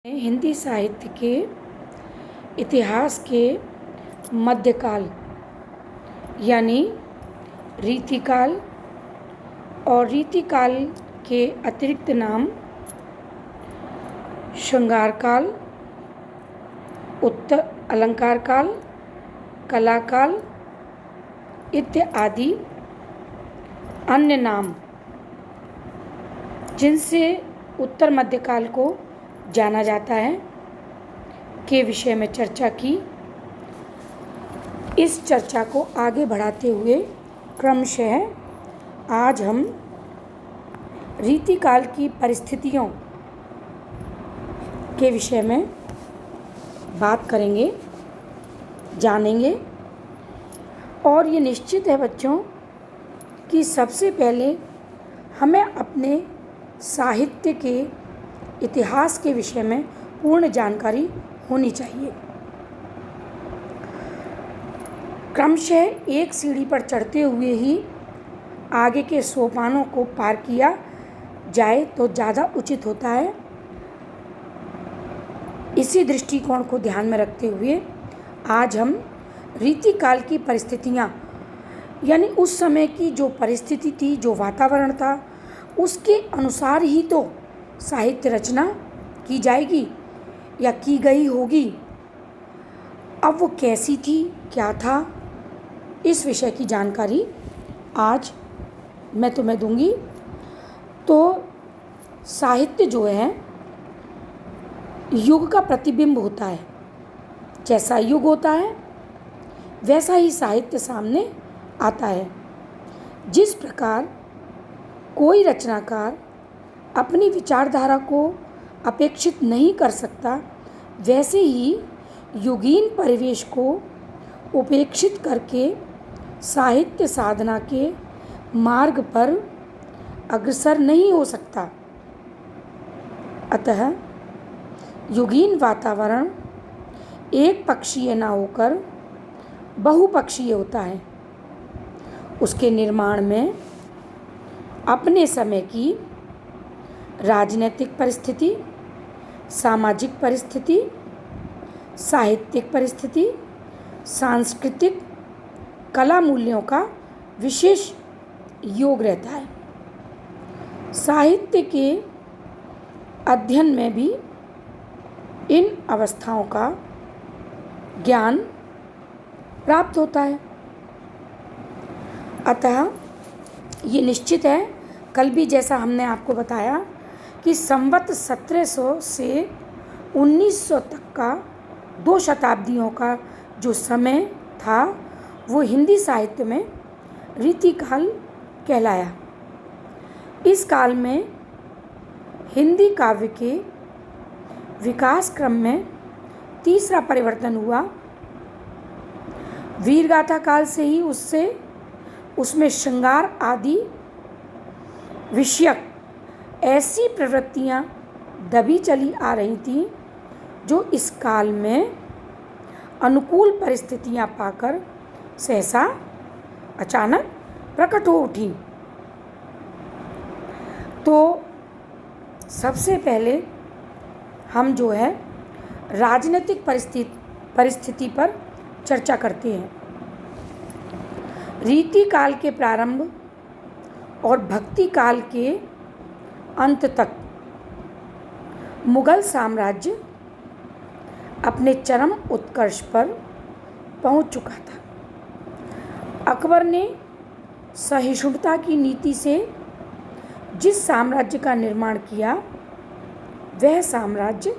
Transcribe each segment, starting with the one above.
हिंदी साहित्य के इतिहास के मध्यकाल यानी रीतिकाल और रीतिकाल के अतिरिक्त नाम श्रृंगार काल, उत्तर अलंकार काल, कला काल इत्यादि अन्य नाम जिनसे उत्तर मध्यकाल को जाना जाता है के विषय में चर्चा की। इस चर्चा को आगे बढ़ाते हुए क्रमशः आज हम रीतिकाल की परिस्थितियों के विषय में बात करेंगे, जानेंगे। और ये निश्चित है बच्चों कि सबसे पहले हमें अपने साहित्य के इतिहास के विषय में पूर्ण जानकारी होनी चाहिए। क्रमशः एक सीढ़ी पर चढ़ते हुए ही आगे के सोपानों को पार किया जाए तो ज़्यादा उचित होता है। इसी दृष्टिकोण को ध्यान में रखते हुए आज हम रीतिकाल की परिस्थितियाँ यानी उस समय की जो परिस्थिति थी, जो वातावरण था, उसके अनुसार ही तो साहित्य रचना की जाएगी या की गई होगी। अब वो कैसी थी, क्या था, इस विषय की जानकारी आज मैं तुम्हें दूंगी। तो साहित्य जो है युग का प्रतिबिंब होता है। जैसा युग होता है वैसा ही साहित्य सामने आता है। जिस प्रकार कोई रचनाकार अपनी विचारधारा को अपेक्षित नहीं कर सकता, वैसे ही युगीन परिवेश को उपेक्षित करके साहित्य साधना के मार्ग पर अग्रसर नहीं हो सकता। अतः युगीन वातावरण एक पक्षीय न होकर बहुपक्षीय होता है। उसके निर्माण में अपने समय की राजनीतिक परिस्थिति, सामाजिक परिस्थिति, साहित्यिक परिस्थिति, सांस्कृतिक कला मूल्यों का विशेष योग रहता है। साहित्य के अध्ययन में भी इन अवस्थाओं का ज्ञान प्राप्त होता है। अतः ये निश्चित है, कल भी जैसा हमने आपको बताया कि संवत 1700 से 1900 तक का 2 शताब्दियों का जो समय था वो हिंदी साहित्य में रीतिकाल कहलाया। इस काल में हिंदी काव्य के विकास क्रम में तीसरा परिवर्तन हुआ। वीरगाथा काल से ही उसमें श्रृंगार आदि विषयक ऐसी प्रवृत्तियाँ दबी चली आ रही थीं जो इस काल में अनुकूल परिस्थितियाँ पाकर सहसा अचानक प्रकट हो उठी। तो सबसे पहले हम जो है राजनीतिक परिस्थिति पर चर्चा करते हैं। रीतिकाल के प्रारंभ और भक्ति काल के अंत तक मुगल साम्राज्य अपने चरम उत्कर्ष पर पहुंच चुका था। अकबर ने सहिष्णुता की नीति से जिस साम्राज्य का निर्माण किया, वह साम्राज्य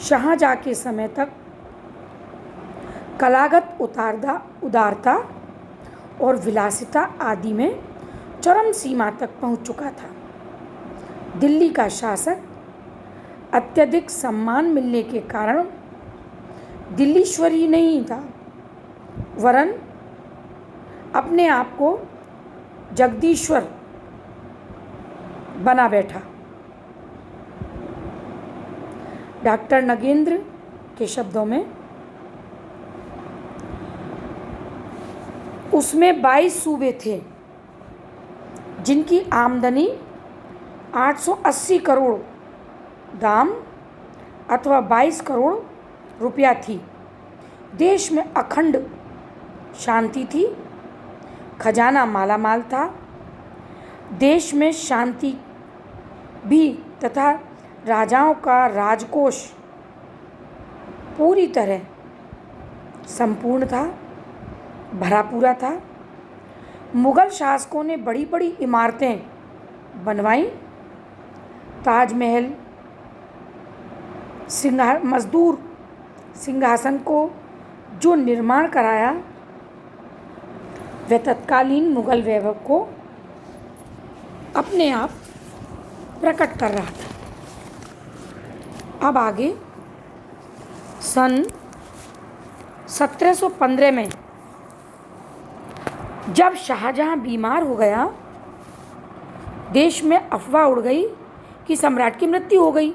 शाहजहाँ के समय तक कलागत उदारता और विलासिता आदि में चरम सीमा तक पहुंच चुका था। दिल्ली का शासक अत्यधिक सम्मान मिलने के कारण दिल्लीश्वर ही नहीं था, वरन अपने आप को जगदीश्वर बना बैठा। डॉक्टर नगेंद्र के शब्दों में उसमें 22 सूबे थे जिनकी आमदनी 880 करोड़ दाम अथवा 22 करोड़ रुपया थी। देश में अखंड शांति थी, खजाना मालामाल था। देश में शांति भी तथा राजाओं का राजकोष पूरी तरह संपूर्ण था, भरा पूरा था। मुगल शासकों ने बड़ी बड़ी इमारतें बनवाई। ताजमहल, मजदूर सिंहासन को जो निर्माण कराया वह तत्कालीन मुगल वैभव को अपने आप प्रकट कर रहा था। अब आगे सन 1715 में जब शाहजहां बीमार हो गया, देश में अफवाह उड़ गई कि सम्राट की मृत्यु हो गई।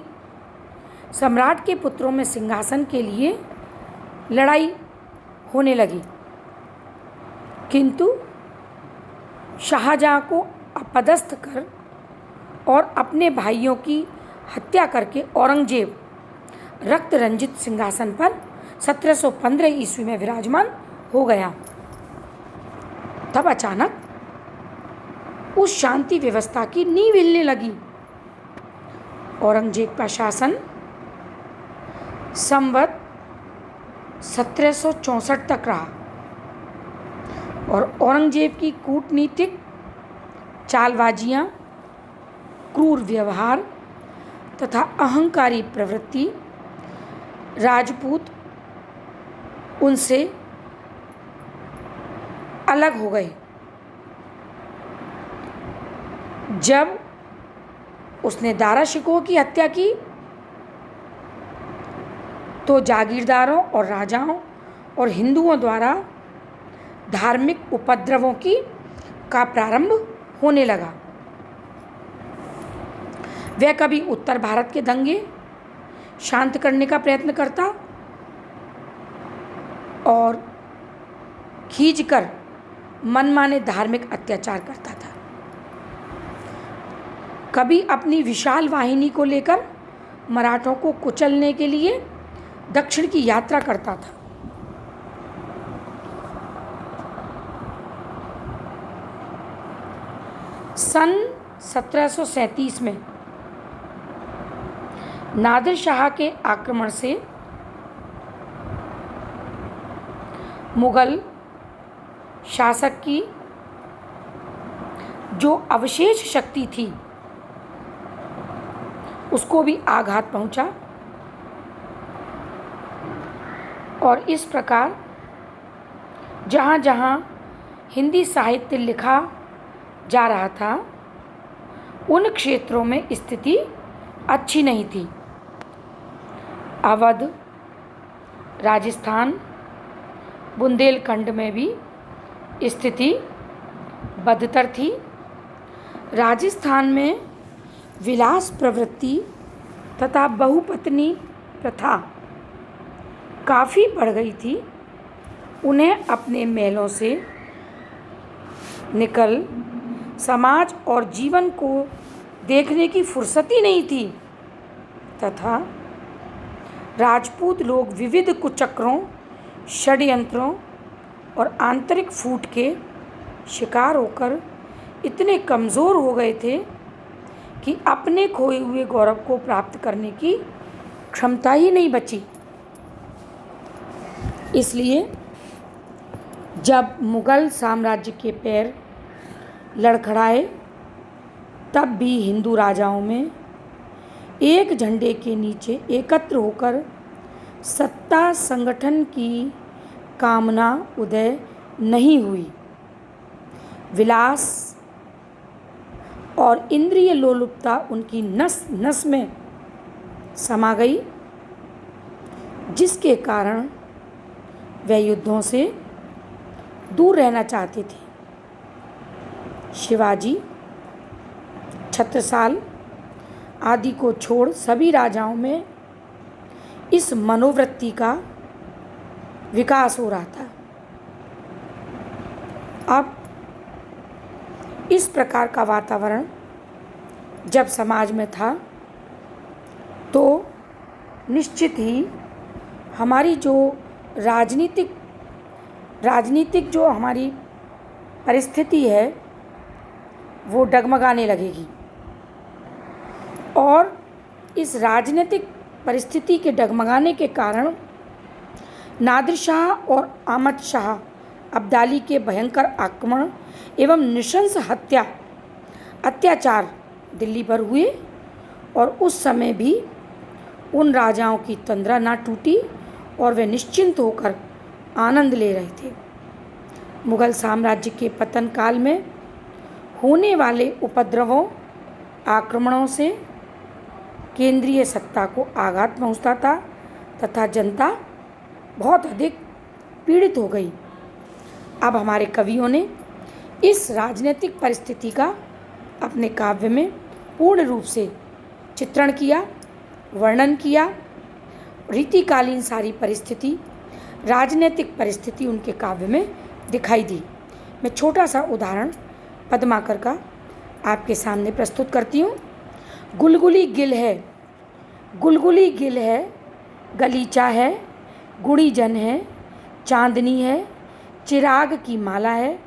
सम्राट के पुत्रों में सिंहासन के लिए लड़ाई होने लगी, किंतु शाहजहां को अपदस्थ कर और अपने भाइयों की हत्या करके औरंगजेब रक्त रंजित सिंहासन पर 1715 ईस्वी में विराजमान हो गया। तब अचानक उस शांति व्यवस्था की नींव हिलने लगी। औरंगजेब का शासन संवत 1764 तक रहा और औरंगजेब की कूटनीतिक चालबाजियाँ, क्रूर व्यवहार तथा अहंकारी प्रवृत्ति राजपूत उनसे अलग हो गए। जब उसने दारा शिकोह की हत्या की तो जागीरदारों और राजाओं और हिंदुओं द्वारा धार्मिक उपद्रवों का प्रारंभ होने लगा। वह कभी उत्तर भारत के दंगे शांत करने का प्रयत्न करता और खींचकर मनमाने धार्मिक अत्याचार करता था। कभी अपनी विशाल वाहिनी को लेकर मराठों को कुचलने के लिए दक्षिण की यात्रा करता था। सन 1737 में नादिर शाह के आक्रमण से मुगल शासक की जो अवशेष शक्ति थी उसको भी आघात पहुंचा और इस प्रकार जहाँ जहाँ हिंदी साहित्य लिखा जा रहा था उन क्षेत्रों में स्थिति अच्छी नहीं थी। अवध, राजस्थान, बुंदेलखंड में भी स्थिति बदतर थी। राजस्थान में विलास प्रवृत्ति तथा बहुपत्नी प्रथा काफ़ी बढ़ गई थी। उन्हें अपने महलों से निकल समाज और जीवन को देखने की फुर्सत ही नहीं थी तथा राजपूत लोग विविध कुचक्रों, षड्यंत्रों और आंतरिक फूट के शिकार होकर इतने कमज़ोर हो गए थे कि अपने खोए हुए गौरव को प्राप्त करने की क्षमता ही नहीं बची। इसलिए जब मुगल साम्राज्य के पैर लड़खड़ाए तब भी हिंदू राजाओं में एक झंडे के नीचे एकत्र होकर सत्ता संगठन की कामना उदय नहीं हुई। विलास और इंद्रिय लोलुपता उनकी नस नस में समा गई, जिसके कारण वे युद्धों से दूर रहना चाहते थे। शिवाजी, छत्रसाल आदि को छोड़ सभी राजाओं में इस मनोवृत्ति का विकास हो रहा था। अब इस प्रकार का वातावरण जब समाज में था तो निश्चित ही हमारी जो राजनीतिक जो हमारी परिस्थिति है वो डगमगाने लगेगी। और इस राजनीतिक परिस्थिति के डगमगाने के कारण नादिर शाह और अहमद शाह अब्दाली के भयंकर आक्रमण एवं नृशंस अत्याचार दिल्ली पर हुए और उस समय भी उन राजाओं की तंद्रा ना टूटी और वे निश्चिंत होकर आनंद ले रहे थे। मुगल साम्राज्य के पतन काल में होने वाले उपद्रवों आक्रमणों से केंद्रीय सत्ता को आघात पहुंचता था तथा जनता बहुत अधिक पीड़ित हो गई। अब हमारे कवियों ने इस राजनीतिक परिस्थिति का अपने काव्य में पूर्ण रूप से चित्रण किया, वर्णन किया। रीतिकालीन सारी परिस्थिति, राजनीतिक परिस्थिति उनके काव्य में दिखाई दी। मैं छोटा सा उदाहरण पद्माकर का आपके सामने प्रस्तुत करती हूँ। गुलगुली गिल है, गलीचा है, गुड़ीजन है, चांदनी है, चिराग की माला है,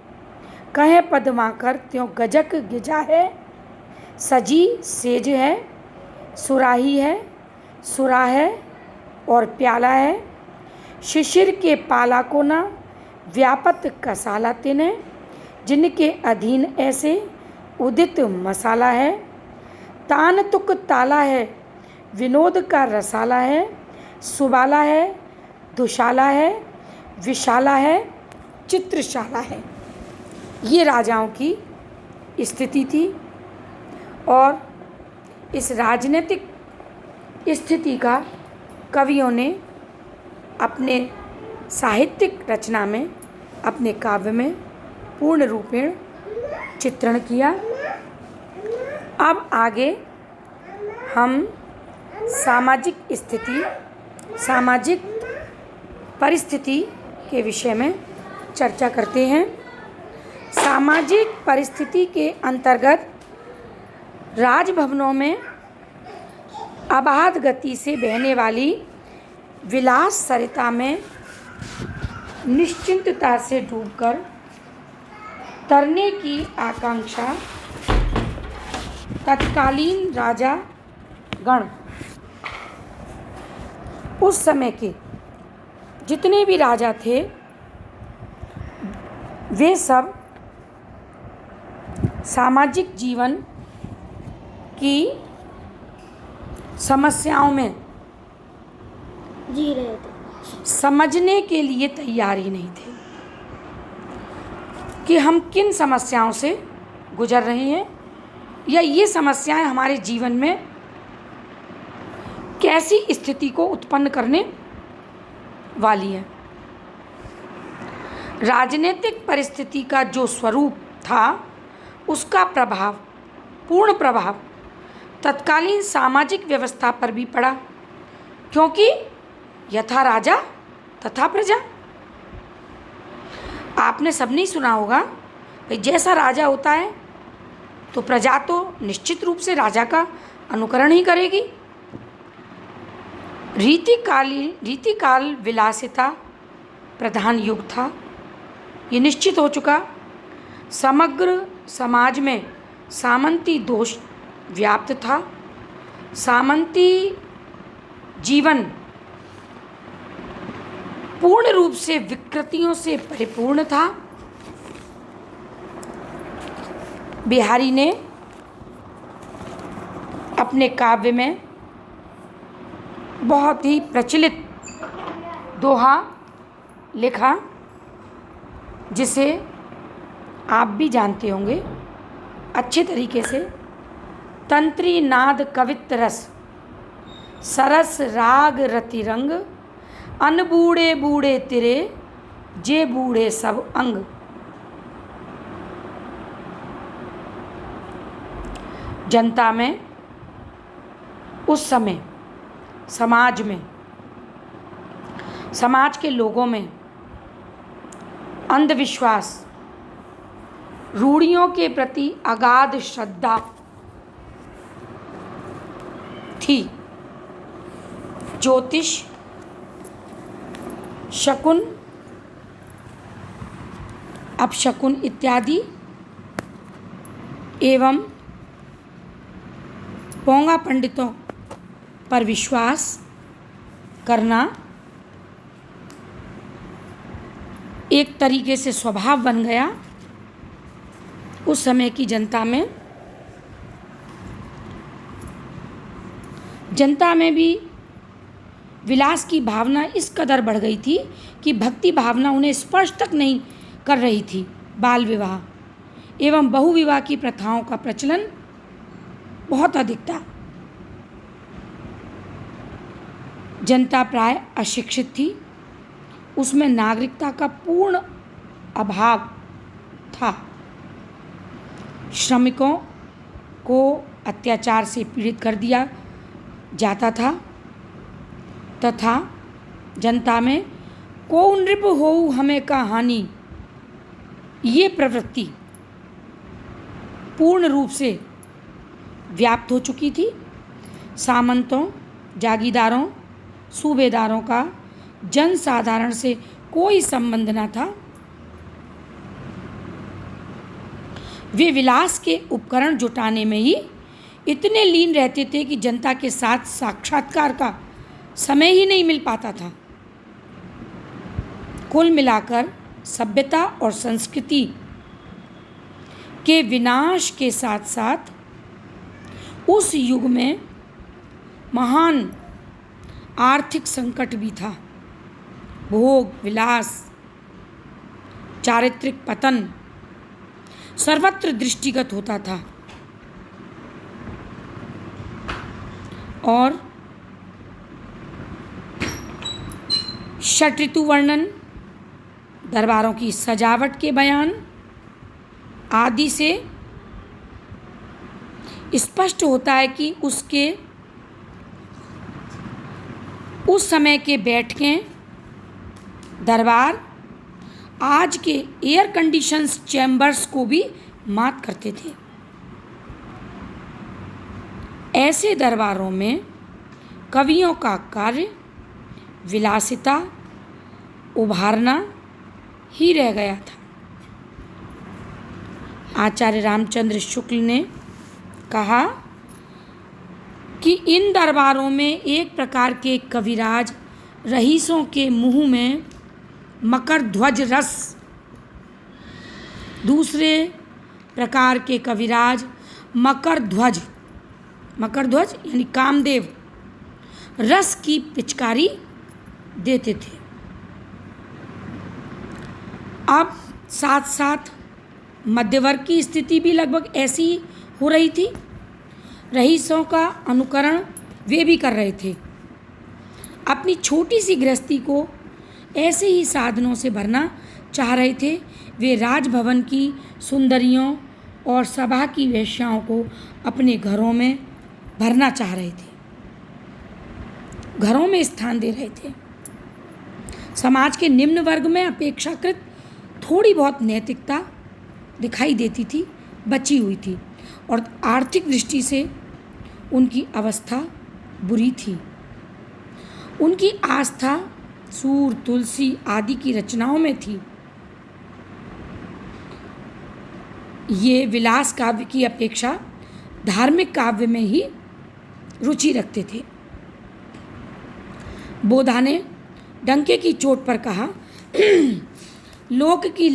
कहे पद्माकर त्यों गजक गिजा है, सजी सेज है, सुराही है, सुरा है और प्याला है, शिशिर के पाला को ना व्यापत कसाला तिने, जिनके अधीन ऐसे उदित मसाला है, तान तुक ताला है, विनोद का रसाला है, सुबाला है, दुशाला है, विशाला है, चित्रशाला है। ये राजाओं की स्थिति थी और इस राजनीतिक स्थिति का कवियों ने अपने साहित्यिक रचना में, अपने काव्य में पूर्ण रूपेण चित्रण किया। अब आगे हम सामाजिक परिस्थिति के विषय में चर्चा करते हैं। सामाजिक परिस्थिति के अंतर्गत राजभवनों में अबाध गति से बहने वाली विलास सरिता में निश्चिंतता से डूबकर तरने की आकांक्षा तत्कालीन राजा गण, उस समय के जितने भी राजा थे वे सब सामाजिक जीवन की समस्याओं में जी रहे थे, समझने के लिए तैयार ही नहीं थे कि हम किन समस्याओं से गुजर रहे हैं या ये समस्याएं हमारे जीवन में कैसी स्थिति को उत्पन्न करने वाली हैं। राजनीतिक परिस्थिति का जो स्वरूप था उसका पूर्ण प्रभाव तत्कालीन सामाजिक व्यवस्था पर भी पड़ा, क्योंकि यथा राजा तथा प्रजा। आपने सबने सुना होगा कि जैसा राजा होता है तो प्रजा तो निश्चित रूप से राजा का अनुकरण ही करेगी। रीतिकाल विलासिता प्रधान युग था, ये निश्चित हो चुका। समग्र समाज में सामंती दोष व्याप्त था। सामंती जीवन पूर्ण रूप से विकृतियों से परिपूर्ण था। बिहारी ने अपने काव्य में बहुत ही प्रचलित दोहा लिखा, जिसे आप भी जानते होंगे अच्छे तरीके से। तंत्री नाद कवित रस, सरस राग रति रंग, अन बूढ़े बूढ़े तिरे, जे बूढ़े सब अंग। जनता में उस समय समाज के लोगों में अंधविश्वास, रूढ़ियों के प्रति अगाध श्रद्धा थी। ज्योतिष, शकुन, अपशकुन इत्यादि एवं पोंगा पंडितों पर विश्वास करना एक तरीके से स्वभाव बन गया। उस समय की जनता में भी विलास की भावना इस कदर बढ़ गई थी कि भक्ति भावना उन्हें स्पर्श तक नहीं कर रही थी। बाल विवाह एवं बहुविवाह की प्रथाओं का प्रचलन बहुत अधिक था। जनता प्राय अशिक्षित थी, उसमें नागरिकता का पूर्ण अभाव था। श्रमिकों को अत्याचार से पीड़ित कर दिया जाता था तथा जनता में को नृप होऊ हमें का हानि, ये प्रवृत्ति पूर्ण रूप से व्याप्त हो चुकी थी। सामंतों, जागीरदारों, सूबेदारों का जनसाधारण से कोई संबंध न था। वे विलास के उपकरण जुटाने में ही इतने लीन रहते थे कि जनता के साथ साक्षात्कार का समय ही नहीं मिल पाता था। कुल मिलाकर सभ्यता और संस्कृति के विनाश के साथ साथ उस युग में महान आर्थिक संकट भी था। भोग विलास, चारित्रिक पतन सर्वत्र दृष्टिगत होता था और षट ऋतु वर्णन, दरबारों की सजावट के बयान आदि से स्पष्ट होता है कि उस समय के बैठकें दरबार आज के एयर कंडीशंस चैम्बर्स को भी मात करते थे। ऐसे दरबारों में कवियों का कार्य विलासिता उभारना ही रह गया था। आचार्य रामचंद्र शुक्ल ने कहा कि इन दरबारों में एक प्रकार के कविराज रईसों के मुंह में मकर ध्वज रस, दूसरे प्रकार के कविराज मकर ध्वज यानी कामदेव रस की पिचकारी देते थे। अब साथ साथ मध्यवर्ग की स्थिति भी लगभग ऐसी ही हो रही थी। रईसों का अनुकरण वे भी कर रहे थे। अपनी छोटी सी गृहस्थी को ऐसे ही साधनों से भरना चाह रहे थे। वे राजभवन की सुंदरियों और सभा की वेश्याओं को अपने घरों में भरना चाह रहे थे, घरों में स्थान दे रहे थे। समाज के निम्न वर्ग में अपेक्षाकृत थोड़ी बहुत नैतिकता दिखाई देती थी, बची हुई थी और आर्थिक दृष्टि से उनकी अवस्था बुरी थी। उनकी आस्था सूर, तुलसी आदि की रचनाओं में थी। ये विलास काव्य की अपेक्षा धार्मिक काव्य में ही रुचि रखते थे। बोधा ने डंके की चोट पर कहा, लोक की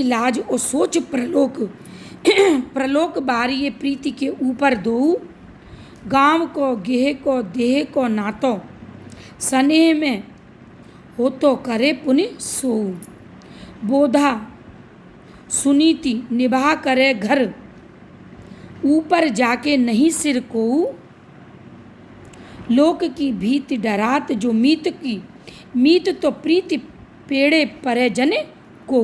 लाज और सोच प्रलोक बारिये प्रीति के ऊपर दो, गांव को गेह को देह को नातो, स्नेह में हो तो करे पुनि सो। बोधा सुनीति निभा करे घर, ऊपर जाके नहीं सिर को, लोक की भीति डरात जो मीत तो प्रीति पेड़े परे जने को।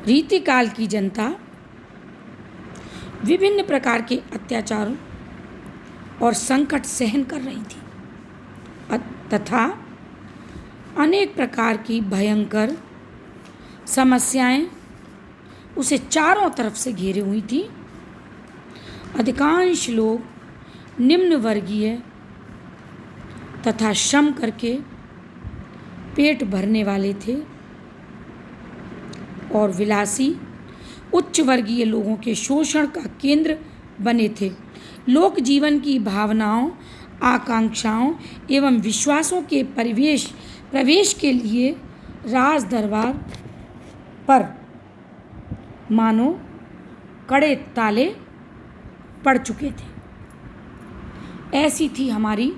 रीतिकाल की जनता विभिन्न प्रकार के अत्याचारों और संकट सहन कर रही थी तथा अनेक प्रकार की भयंकर समस्याएं उसे चारों तरफ से घेरे हुई थी। अधिकांश लोग निम्न वर्गीय तथा श्रम करके पेट भरने वाले थे और विलासी उच्च वर्गीय लोगों के शोषण का केंद्र बने थे। लोक जीवन की भावनाओं, आकांक्षाओं एवं विश्वासों के प्रवेश के लिए राज दरबार पर मानो कड़े ताले पड़ चुके थे। ऐसी थी हमारी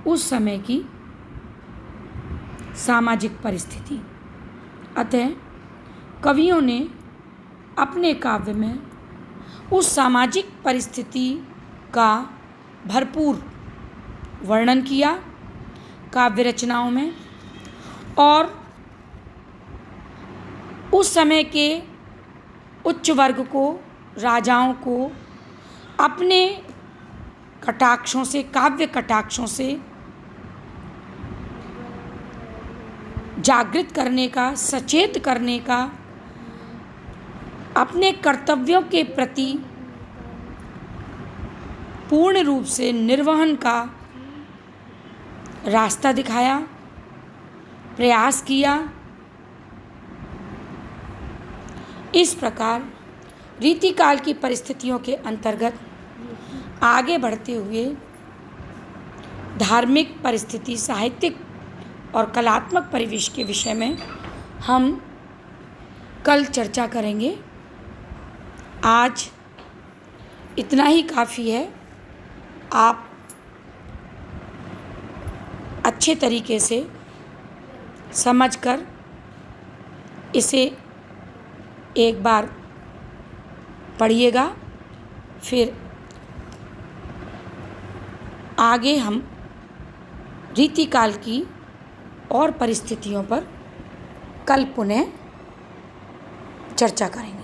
उस समय की सामाजिक परिस्थिति। अतः कवियों ने अपने काव्य में उस सामाजिक परिस्थिति का भरपूर वर्णन किया काव्य रचनाओं में, और उस समय के उच्च वर्ग को, राजाओं को अपने कटाक्षों से, काव्य कटाक्षों से जागृत करने का, सचेत करने का, अपने कर्तव्यों के प्रति पूर्ण रूप से निर्वहन का रास्ता दिखाया, प्रयास किया। इस प्रकार रीतिकाल की परिस्थितियों के अंतर्गत आगे बढ़ते हुए धार्मिक परिस्थिति, साहित्यिक और कलात्मक परिवेश के विषय में हम कल चर्चा करेंगे। आज इतना ही काफ़ी है। आप अच्छे तरीके से समझकर इसे एक बार पढ़िएगा, फिर आगे हम रीतिकाल की और परिस्थितियों पर कल पुनः चर्चा करेंगे।